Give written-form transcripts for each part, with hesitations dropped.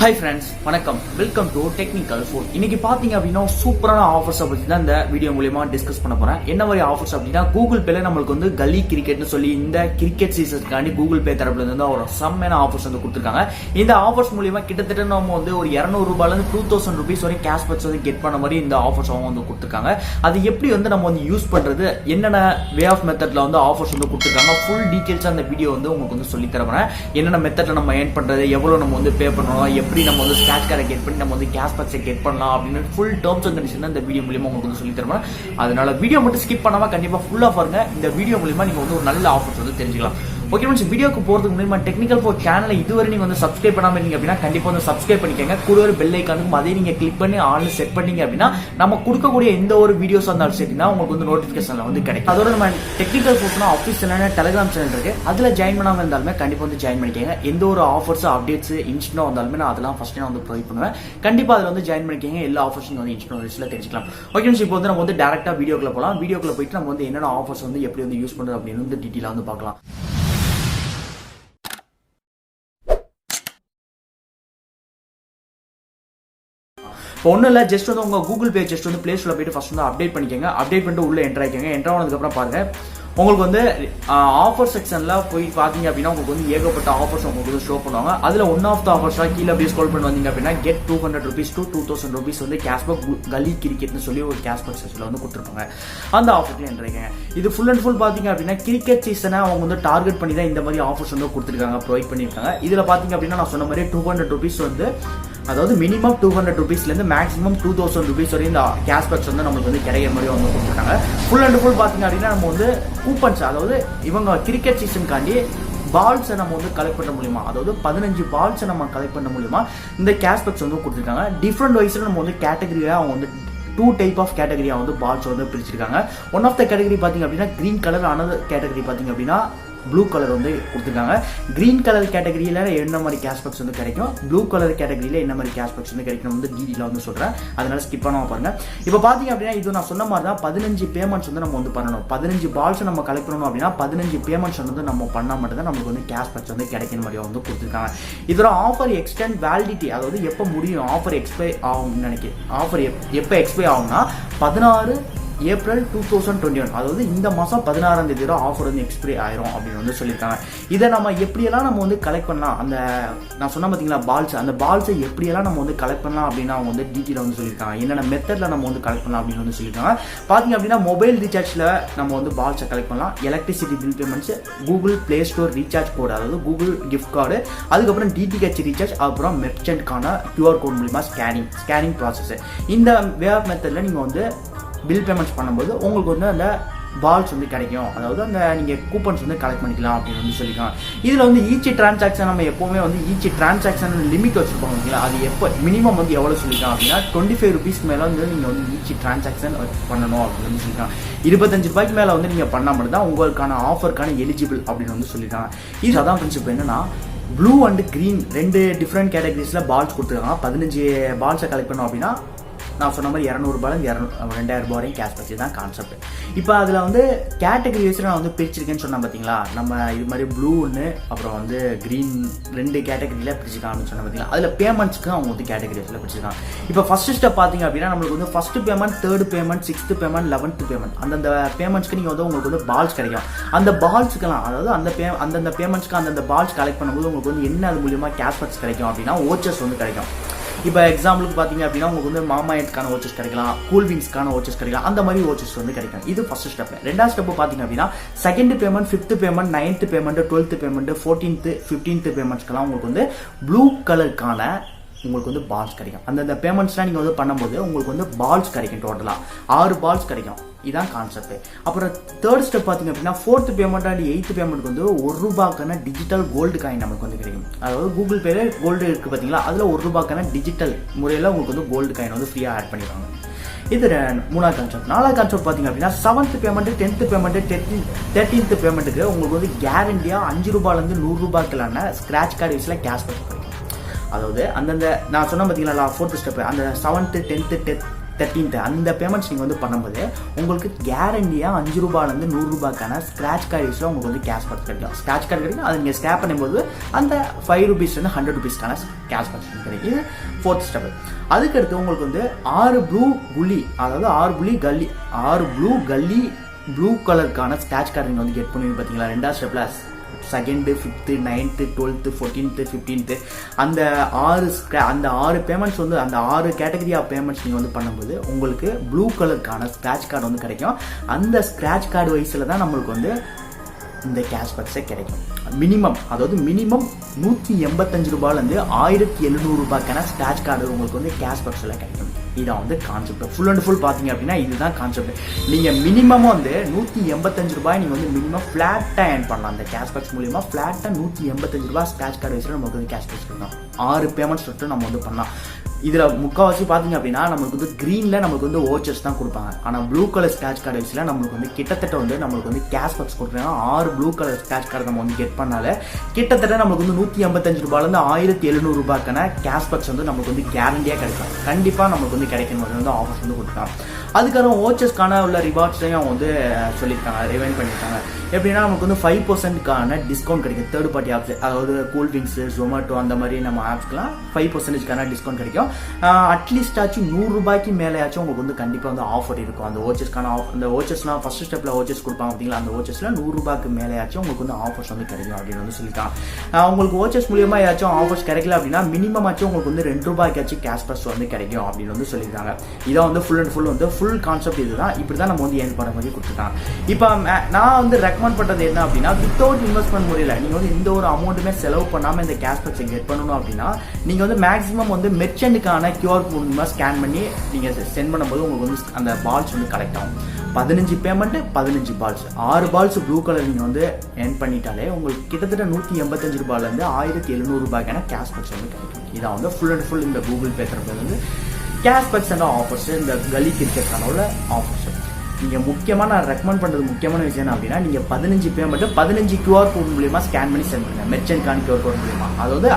Hi friends, வணக்கம். Welcome to technical food. இன்னைக்கு பாத்தீங்க அப்படின்னா சூப்பரான ஆஃபர்ஸ் பத்தி தான் இந்த வீடியோ மூலமா டிஸ்கஸ் பண்ண போறேன். என்ன மாதிரி ஆஃபர்ஸ் அப்படின்னா கூகுள் பேல நம்மளுக்கு வந்து கலி கிரிக்கெட்னு சொல்லி இந்த கிரிக்கெட் சீசனுக்காண்டி கூகுள் பே தரப்புல இருந்து ஒரு செம்மையான ஆஃபர்ஸ் வந்து கொடுத்துருக்காங்க. இந்த ஆஃபர்ஸ் மூலமா கிட்டத்தட்ட நம்ம வந்து ஒரு 200 ரூபாயில இருந்து 2000 rupees வரை கேஷ்பேக்ஸ் வந்து கெட் பண்ண மாதிரி இந்த ஆஃபர்ஸ் வந்து கொடுத்துருக்காங்க. அது எப்படி வந்து நம்ம வந்து யூஸ் பண்றது, என்னென்ன வே ஆஃப் மெத்தட்ல வந்து ஆஃபர்ஸ் வந்து கொடுத்துருக்காங்க, ஃபுல் டீடைல்ஸ் அந்த வீடியோ வந்து உங்களுக்கு வந்து சொல்லி தரேன். என்னென்ன மெத்தட்ல நம்ம ஏர்ன் பண்றது, எவ்வளவு நம்ம வந்து பே பண்ணணும், எப்படி நம்ம வந்து ஸ்கிராட்ச் கார்டை கெட் பண்ணி நம்ம வந்து கேஷ்பேக்ஸை கெட் பண்ணலாம் அப்படின்னு ஃபுல் டேர்ம்ஸ் அண்ட் கண்டிஷன் இந்த வீடியோ மூலமா உங்களுக்கு வந்து சொல்லி தருவேன். அதனால வீடியோ மட்டும் ஸ்கிப் பண்ணாம கண்டிப்பா ஃபுல்லா பாருங்க. இந்த வீடியோ மூலமா நீங்க வந்து ஒரு நல்ல ஆஃபர்ஸ் வந்து தெரிஞ்சுக்கலாம். ஓகே ஃப்ரெண்ட்ஸ், வீடியோக்கு போறதுக்கு முன்னாடி டெக்னிக்கல் ஃபோர் சேனலை இதுவரை நீங்க வந்து சப்ஸ்கிரைப் பண்ணாம இருந்தீங்க அப்படின்னா கண்டிப்பா வந்து சப்ஸ்கிரைப் பண்ணிக்கங்க. கூட ஒரு பெல் ஐக்கானுக்கும் அதே நீங்க கிளிக் பண்ணி ஆன்ல செட் பண்ணீங்க அப்படின்னா நம்ம கொடுக்கக்கூடிய எந்த ஒரு வீடியோஸ் இருந்தாலும் சரினா உங்களுக்கு வந்து நோட்டிபிகேஷன்ல வந்து கிடைக்கும். அதோட நம்ம டெக்னிக்கல் ஃபோர்ஸ்னா ஆஃபீஷியலான டெலிகிராம் சேனல் இருக்கு, அதுல ஜாயின் பண்ணாம இருந்தாலுமே கண்டிப்பா வந்து ஜாயின் பண்ணிக்கங்க. எந்த ஒரு ஆஃபர்ஸ் அப்டேட்ஸ் இன்ஸ்டன்ட் வந்தாலுமே நான் அதெல்லாம் ஃபர்ஸ்ட் நான் வந்து ப்ரொவைட் பண்ணுவேன். கண்டிப்பா அதுல வந்து ஜாயின் பண்ணிக்கங்க. எல்லா ஆஃபர்ஸ் வந்து இன்ஸ்டன்ட் தெரிஞ்சுக்கலாம். ஓகே ஃப்ரெண்ட்ஸ், இப்போ வந்து நம்ம வந்து டைரக்டா வீடியோக்குள்ள போலாம். வீடியோக்குள்ள போயிட்டு நம்ம வந்து என்னென்ன ஆஃபர்ஸ் வந்து எப்படி வந்து யூஸ் பண்றது அப்படின்னு வந்து டீடைலா வந்து பார்க்கலாம். இப்போ ஒன்றும் இல்லை, ஜஸ்ட் வந்து உங்கள் கூகுள் பே ஜஸ்ட் வந்து பிளே ஸ்டோரில் போயிட்டு ஃபர்ஸ்ட் வந்து அப்டேட் பண்ணிக்கோங்க. அப்டேட் பண்ணிட்டு உள்ளே என்ட்ரு ஆகிக்கோங்க. என்ட்ரு ஆனதுக்கப்புறம் பாருங்கள், உங்களுக்கு வந்து ஆஃபர் செக்ஷன்ல போய் பாத்தீங்க அப்படின்னா உங்களுக்கு வந்து ஏகப்பட்ட ஆஃபர்ஸ் உங்களுக்கு வந்து ஷோ பண்ணுவாங்க. அதுல ஒன் ஆஃப் த ஆஃபர்ஸா கீழே அப்படியே ஸ்க்ரோல் பண்ணி வந்தீங்க அப்படின்னா கெட் 200 rupees to 2000 rupees வந்து கேஷ்பேக் கலி கிரிக்கெட்னு சொல்லி ஒரு கேஷ்பேக் செக்ஷன்ல வந்து கொடுத்துருப்பாங்க. அந்த ஆஃபர்ல என்ட்ருங்க. இது ஃபுல் அண்ட் ஃபுல் பாத்தீங்க அப்படின்னா கிரிக்கெட் சீசனை அவங்க வந்து டார்கெட் பண்ணி தான் இந்த மாதிரி ஆஃபர்ஸ் வந்து கொடுத்துருக்காங்க, ப்ரொவைட் பண்ணிருக்காங்க. இதுல பாத்தீங்க அப்படின்னா நான் சொன்ன மாதிரி 200 rupees வந்து, அதாவது மினிமம் 200 rupeesல இருந்து மேக்ஸிமம் 2000 rupees வரை இந்த கேஷ்பேக்ஸ் வந்து நமக்கு வந்து கிடைக்கிற மாதிரி வந்து கொடுத்துருக்காங்க. ஃபுல் அண்ட் ஃபுல் பாத்தீங்க அப்படின்னா நம்ம வந்து கூப்பன்ஸ், அதாவது இவங்க கிரிக்கெட் சீசனுக்காண்டி பால்ஸை நம்ம வந்து கலெக்ட் பண்ண முடியுமா, அதாவது 15 பால்ஸை நம்ம கலெக்ட் பண்ண முடியுமா இந்த கேஷ்பேக்ஸ் வந்து கொடுத்துருக்காங்க. டிஃப்ரெண்ட் வைஸ்ல நம்ம வந்து கேட்டகரியா அவங்க வந்து 2 type ஆஃப் கேட்டகரியா வந்து பால்ஸ் வந்து பிரிச்சிருக்காங்க. ஒன் ஆஃப் த கேட்டகரி பாத்தீங்க அப்படின்னா கிரீன் கலர், அனதர் கேட்டகரி பாத்தீங்க அப்படின்னா ப்ளூ கலர் வந்து கொடுத்துருக்காங்க. கிரீன் கலர் கேட்டகரியில என்ன மாதிரி கேஷ்பேக்ஸ் வந்து கிடைக்கும், ப்ளூ கலர் கேட்டகரியில என்ன மாதிரி கேஷ்பேக்ஸ் வந்து கிடைக்கும் வந்து டீடெயிலாக வந்து சொல்றேன். அதனால ஸ்கிப் பண்ணாம பாருங்க. இப்போ பாத்தீங்க அப்படின்னா இது நான் சொன்ன மாதிரி தான் 15 பேமெண்ட்ஸ் வந்து நம்ம வந்து பண்ணணும். 15 பால்ஸ் நம்ம கலெக்ட் பண்ணணும் அப்படின்னா 15 பேமெண்ட்ஸ் வந்து நம்ம பண்ணா மட்டும் தான் நமக்கு வந்து கேஷ்பேக்ஸ் வந்து கிடைக்கிற மாதிரி வந்து கொடுத்துருக்காங்க. இதோட ஆஃபர் எக்ஸ்டெண்ட் வேலிடிட்டி, அதாவது எப்போ முடியும், ஆஃபர் எக்ஸ்பை ஆகும்னு நினைக்கிறேன். ஆஃபர் எப்போ எக்ஸ்பை ஆகும்னா 16 April 2021, அதாவது இந்த மாதம் 16ஆம் தேதி ஆஃபர் வந்து எக்ஸ்பைரி ஆயிரும் அப்படின்னு வந்து சொல்லியிருக்காங்க. இதை நம்ம எப்படியெல்லாம் நம்ம வந்து கலெக்ட் பண்ணலாம், அந்த நான் சொன்ன பார்த்தீங்களா பால்ஸ், அந்த பால்ஸை எப்படியெல்லாம் நம்ம வந்து கலெக்ட் பண்ணலாம் அப்படின்னு அவங்க வந்து டீட்டெயிலாக வந்து சொல்லியிருக்காங்க. என்னென்ன மெத்தடில் நம்ம வந்து கலெக்ட் பண்ணலாம் அப்படின்னு வந்து சொல்லியிருக்காங்க. பார்த்தீங்க அப்படின்னா மொபைல் ரீசார்ஜில் நம்ம வந்து பால்ஸை கலெக்ட் பண்ணலாம். Electricity bill payments, Google Play store recharge code, அதாவது கூகுள் கிஃப்ட் கார்டு, அதுக்கப்புறம் டிடிஹெச் ரீசார்ஜ், அப்புறம் மெர்ச்சன்ட்கான கியூஆர் கோட் மூலிமா ஸ்கேனிங் ப்ராசஸ். இந்த வே ஆஃப் மெத்தடில் நீங்கள் வந்து பில் பேமெண்ட்ஸ் பண்ணும்போது உங்களுக்கு வந்து அந்த பால்ஸ் வந்து கிடைக்கும், அதாவது அந்த நீங்கள் கூப்பன்ஸ் வந்து கலெக்ட் பண்ணிக்கலாம் அப்படின்னு வந்து சொல்லிக்கலாம். இதில் வந்து ஈச் டிரான்சாக்ஷன் நம்ம எப்போவுமே வந்து ஈச் டிரான்சாக்ஷன் லிமிட் வச்சுருப்போம் இல்லைங்களா, அது எப்போ மினிமம் வந்து எவ்வளோ சொல்லிக்கலாம் அப்படின்னா 25 rupees மேலே வந்து நீங்கள் வந்து ஈச் டிரான்சாக்ஷன் பண்ணணும் அப்படின்னு வந்து சொல்லிக்கலாம். 25 ரூபாய்க்கு மேலே வந்து நீங்கள் பண்ணால் மட்டும் தான் உங்களுக்கான ஆஃபருக்கான எலிஜிபிள் அப்படின்னு வந்து சொல்லியிருக்காங்க. இது அதான் பிரின்சிபல். என்னன்னா ப்ளூ அண்ட் கிரீன் 2 டிஃப்ரெண்ட் கேட்டகரிஸில் பால்ஸ் கொடுத்துருக்காங்க. 15 பால்ஸை கலெக்ட் பண்ணோம் அப்படின்னா நான் சொன்ன மாதிரி 200 ரூபாய் 2000 ரூபாய் வரையும் கேஷ்பேக் தான் கான்செப்ட். இப்போ அதில் வந்து கேட்டகரி வைஸ் நான் வந்து பிரிச்சிருக்கேன்னு சொன்னேன் பார்த்தீங்களா, நம்ம இது மாதிரி ப்ளூ ஒன்று அப்புறம் வந்து கிரீன் 2 கேட்டகரியில் பிரிச்சிருக்காங்கன்னு சொன்ன பார்த்தீங்களா. அதில் பேமெண்ட்ஸ்க்கு அவங்க வந்து கேட்டகரி வைஸில் பிரிச்சிருக்காங்க. இப்போ ஃபர்ஸ்ட் ஸ்டெப் பார்த்தீங்க அப்படின்னா நம்மளுக்கு வந்து first payment, 3rd payment, 6th payment, 11th payment, அந்தந்த பேமெண்ட்ஸ்க்கு நீங்கள் வந்து உங்களுக்கு வந்து பால்ஸ் கிடைக்கும். அந்த பால்ஸுக்கெல்லாம், அதாவது அந்தந்த பேமெண்ட்ஸ்க்கு அந்தந்த பால்ஸ் கலெக்ட் பண்ணும்போது உங்களுக்கு வந்து என்ன அது மூலியமாக கேஷ்பேக்ஸ் கிடைக்கும் அப்படின்னா ஓச்சர்ஸ் வந்து கிடைக்கும். இப்போ எக்ஸாம்பிளுக்கு பார்த்தீங்க அப்படின்னா உங்களுக்கு வந்து மாமாயத்துக்கான ஓச்சர்ஸ் கிடைக்கலாம், கூல்விங்ஸ்க்கான ஓச்சர்ஸ் கிடைக்கலாம், அந்த மாதிரி ஓச்சர்ஸ் வந்து கிடைக்கும். இது ஃபர்ஸ்ட் ஸ்டெப். 2வது ஸ்டெப் பார்த்தீங்க அப்படின்னா 2nd payment, 5th payment, 9th payment, 12th payment, 14th 15th பேமெண்ட்ஸ்க்கெல்லாம் உங்களுக்கு வந்து ப்ளூ கலருக்கான உங்களுக்கு வந்து பால்ஸ் கிடைக்கும். அந்தந்த பேமெண்ட்ஸ்லாம் நீங்கள் வந்து பண்ணும்போது உங்களுக்கு வந்து பால்ஸ் கிடைக்கும். டோட்டலாக 6 பால்ஸ் கிடைக்கும். இதான் கான்செப்ட். அப்புறம் 3rd ஸ்டெப் பார்த்தீங்க அப்படின்னா 4th payment and 8th payment வந்து ₹1 டிஜிட்டல் கோல்டு காயின் நமக்கு வந்து கிடைக்கும். அதாவது கூகுள் பேல கோல்டு இருக்கு பார்த்தீங்களா, அதில் ₹1 டிஜிட்டல் முறையில் உங்களுக்கு வந்து கோல்டு காயின் வந்து ஃப்ரீயாக ஆட் பண்ணிடுவாங்க. இது 3வது கான்செப்ட். 4வது கான்செப்ட் பார்த்தீங்க அப்படின்னா 7th payment, 10th payment, 13th பேமெண்ட்டுக்கு உங்களுக்கு வந்து கேரண்டியாக ₹5 100 ஸ்கிராட்ச் கார்டு வைஸில் கேஷ்பேக் கிடைக்கும். அதாவது அந்தந்த நான் சொன்ன பார்த்தீங்களா 4th ஸ்டெப், அந்த 7th 10th 13th அந்த பேமெண்ட்ஸ் நீங்கள் வந்து பண்ணும்போது உங்களுக்கு கேரண்டியாக 5 ரூபாயிலேருந்து 100 ரூபாய்க்கான ஸ்க்ராட்ச் கார்டு யூஸில் உங்களுக்கு வந்து கேஷ்பேக் கிடைக்கும். ஸ்க்ராட்ச் கார்டு கிடைக்கும், அதை நீங்கள் ஸ்கேப் பண்ணும்போது அந்த 5 ரூபீஸ்லேருந்து 100 ரூபீஸ்க்கான கேஷ்பேக் கிடைக்கும். இது 4th ஸ்டெப். அதுக்கடுத்து உங்களுக்கு வந்து 6 ப்ளூ குலி, அதாவது 6 ப்ளூ கல்லி ப்ளூ கலருக்கான ஸ்க்ராட்ச் கார்டு நீங்கள் வந்து கெட் பண்ணுவீங்க பார்த்தீங்களா. 2வது ஸ்டெப்பில் 2nd, 5th, 9th, 12th, 14th, 15th அந்த 6 பேமெண்ட்ஸ் வந்து அந்த 6 கேட்டகரி ஆஃப் பேமெண்ட்ஸ் நீங்கள் வந்து பண்ணும்போது உங்களுக்கு ப்ளூ கலருக்கான ஸ்க்ராட்ச் கார்டு வந்து கிடைக்கும். அந்த ஸ்க்ராட்ச் கார்டு வயசில் தான் நம்மளுக்கு வந்து இந்த கேஷ்பேக்ஸே கிடைக்கும். மினிமம் 185 ரூபாயிலேருந்து 1700 ரூபாய்க்கான ஸ்க்ராட்ச் கார்டு உங்களுக்கு வந்து கேஷ்பேக்ஸில் கிடைக்கும். இதான் வந்து கான்செப்ட். ஃபுல் அண்ட் ஃபுல் பார்த்தீங்க அப்படின்னா இதுதான் கான்செப்ட். நீங்கள் மினிமம் வந்து 185 ரூபாய் நீங்கள் வந்து மினிமம் ஃப்ளாட்டாக ஏர்ன் பண்ணலாம். அந்த கேஷ்பேக்ஸ் மூலியமாக ஃப்ளாட்டாக 185 ரூபாய் ஸ்க்ராட்ச் கார்டு வச்சு நமக்கு வந்து கேஷ்பேக்ஸ் கிடைக்கும். 6 பேமெண்ட்ஸ் மட்டும் நம்ம வந்து பண்ணலாம். இதில் முக்கால்வாசி பார்த்தீங்க அப்படின்னா நம்மளுக்கு வந்து க்ரீனில் நம்மளுக்கு வந்து ஓச்சர்ஸ் தான் கொடுப்பாங்க. ஆனால் ப்ளூ கலர் ஸ்க்ராட்ச் கார்டு வச்சுல நம்மளுக்கு வந்து கிட்டத்தட்ட வந்து நம்மளுக்கு வந்து கேஷ்பேக்ஸ் கொடுக்குறாங்க. 6 ப்ளூ கலர் ஸ்க்ராட்ச் கார்டு நம்ம வந்து கெட் பண்ணால கிட்டத்தட்ட நம்மளுக்கு வந்து 185 ரூபாயிலேருந்து 1700 ரூபாய்க்கான கேஷ்பேக்ஸ் வந்து நமக்கு வந்து கேரண்டியாக கிடைக்கும். கண்டிப்பாக நம்மளுக்கு வந்து கிடைக்கணும் வந்து ஆஃபர்ஸ் வந்து கொடுத்துருக்காங்க. அதுக்கப்புறம் ஓச்சர்ஸ்க்கான உள்ள ரிவார்ட்ஸையும் அவங்க வந்து சொல்லியிருக்காங்க, ரிவைண்ட் பண்ணியிருக்காங்க. எப்படின்னா நமக்கு வந்து 5%க்கான டிஸ்கவுண்ட் கிடைக்கும். தேர்ட் பார்ட்டி ஆப்ஸ், அதாவது கூல் ட்ரிங்க்ஸு, ஜொமேட்டோ அந்த மாதிரி நம்ம ஆப்ஸ்க்குலாம் 5%க்கான டிஸ்கவுண்ட் கிடைக்கும். அட்லீஸ்ட் ஆச்சும் 100 ரூபாய்க்கு மேலேயாச்சும் உங்களுக்கு வந்து கண்டிப்பாக வந்து ஆஃபர் இருக்கும். அந்த ஓச்சர்ஸ்க்கான அந்த ஓச்சர்ஸ்லாம் ஃபர்ஸ்ட் ஸ்டெப்பில் ஓச்சர்ஸ் கொடுப்பாங்க பார்த்தீங்களா, அந்த ஓச்சர்ஸில் 100 ரூபாய்க்கு மேலேயாச்சும் உங்களுக்கு வந்து ஆஃபர்ஸ் வந்து கிடைக்கும் அப்படின்னு வந்து சொல்லியிருக்காங்க. உங்களுக்கு ஓச்சர்ஸ் மூலியமாக ஏதாச்சும் ஆஃபர்ஸ் கிடைக்கல அப்படின்னா மினிமம் ஆச்சும் உங்களுக்கு வந்து 2 ரூபாய்க்காச்சும் கேஷ்பேக்ஸ் வந்து கிடைக்கும் அப்படின்னு வந்து சொல்லியிருக்காங்க. இதான் வந்து ஃபுல் அண்ட் ஃபுல் வந்து ஃபுல் கான்செப்ட் இதுதான். இப்படி தான் நம்ம வந்து ஏர்ன் பண்ண மாதிரி கொடுத்துருக்காங்க. இப்போ நான் வந்து ரெக்கமெண்ட் பண்ணுறது என்ன அப்படின்னா, வித்தவுட் இன்வெஸ்ட்மெண்ட் முறையில் நீங்கள் வந்து எந்த ஒரு அமௌண்ட்டுமே செலவு பண்ணாமல் இந்த கேஷ்பேக்ஸை கெட் பண்ணணும் அப்படின்னா நீங்கள் வந்து மேக்ஸிமம் வந்து மெர்ச்சென்ட்டுக்கான QR மூலமாக ஸ்கேன் பண்ணி நீங்கள் சென்ட் பண்ணும்போது உங்களுக்கு வந்து அந்த பால்ஸ் வந்து கலெக்ட் ஆகும். 15 payment 15 balls, 6 balls blue colour நீங்கள் வந்து ஏர்ன் பண்ணிட்டாலே உங்களுக்கு கிட்டத்தட்ட 185 ரூபாயிலேருந்து 1700 ரூபாய்க்கான கேஷ்பேக்ஸ் வந்து கிடைக்கும். இதான் வந்து ஃபுல் அண்ட் ஃபுல் இந்த கூகுள் பே தரப்பு வந்து கேஷ்பேக்ஸ் அண்ட் ஆஃபர்ஸ், இந்த கலி கிரிக்கெட்கான உள்ள ஆஃபர்ஸ். நீங்கள் முக்கியமாக நான் ரெக்கமெண்ட் பண்ணுறது முக்கியமான விஷயம் என்ன அப்படின்னா, நீங்கள் 15 பேமெண்ட் 15 QR கோட் மூலியமாக ஸ்கேன் பண்ணி சென்ட் பண்ணுங்கள். மெர்ச்சென்ட்கான QR கோட் மூலியமாக. அதாவது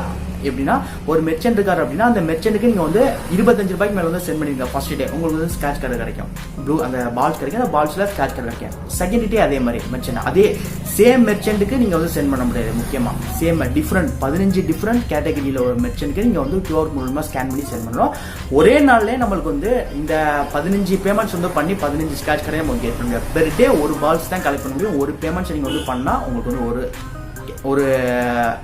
எப்படின்னா ஒரு மெர்ச்சென்ட் இருக்காரு அப்படின்னா அந்த மெர்ச்சென்ட்டுக்கு நீங்கள் வந்து 25 ரூபாய்க்கு மேலே வந்து சென்ட் பண்ணிருங்க. ஃபர்ஸ்ட் டே உங்களுக்கு வந்து ஸ்க்ராட்ச் கார்டு கிடைக்கும், ப்ளூ அந்த பால்ஸ் கிடைக்கும், அந்த பால்ஸில் ஸ்க்ராட்ச் கார்டு கிடைக்கும். செகண்ட் டே அதே மாதிரி மெர்ச்சென்ட், அதே சேம் மெர்ச்சென்ட்டுக்கு நீங்கள் வந்து சென்ட் பண்ண முடியாது. முக்கியமாக சேம் டிஃப்ரெண்ட் 15 டிஃப்ரெண்ட் கேட்டகரியில் ஒரு மெர்ச்சென்ட்டுக்கு நீங்கள் வந்து QR மூலமாக ஸ்கேன் பண்ணி சென்ட் பண்ணணும். ஒரே நாள்லேயே நம்மளுக்கு வந்து இந்த 15 பேமெண்ட்ஸ் வந்து பண்ணி 15 ஸ்க்ராட்ச் கார்டை நம்ம கெட் பண்ண முடியாது. பெர் டே ஒரு பால்ஸ் தான் கலெக்ட் பண்ண முடியும். ஒரு பேமெண்ட்ஸ் நீங்கள் வந்து பண்ணால் உங்களுக்கு வந்து ஒரு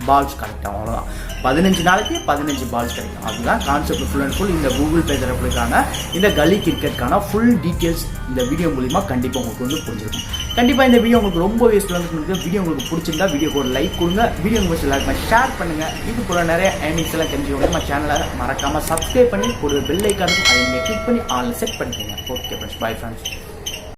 பால்ஸ் கலெக்ட் ஆகும். அவ்வளோதான். 15 நாளைக்கு 15 பால்ஸ் கிடைக்கும். அதுதான் கான்செப்ட் ஃபுல் அண்ட் ஃபுல். இந்த கூகுள் பே தரப்புக்கான இந்த கலி கிரிக்கெட்கான ஃபுல் டீட்டெயில்ஸ் இந்த வீடியோ மூலிமா கண்டிப்பாக உங்களுக்கு வந்து புரிஞ்சிருக்கும். கண்டிப்பாக இந்த வீடியோ உங்களுக்கு ரொம்ப யூஸ்ஃபுல்லாக இருக்கும். வீடியோ உங்களுக்கு பிடிச்சிருந்தா வீடியோக்கு ஒரு லைக் கொடுங்க, வீடியோ உங்களுக்கு எல்லாருக்குமே ஷேர் பண்ணுங்கள். இது போல நிறைய ஏர்னிங்ஸ் எல்லாம் தெரிஞ்சுக்கோங்க. நம்ம சேனலை மறக்காமல் சப்ஸ்கிரைப் பண்ணி ஒரு பெல் ஐக்கானும் அதை நீங்கள் கிளிக் பண்ணி ஆன்லைன் செட் பண்ணிக்கோங்க. Okay friends, bye friends.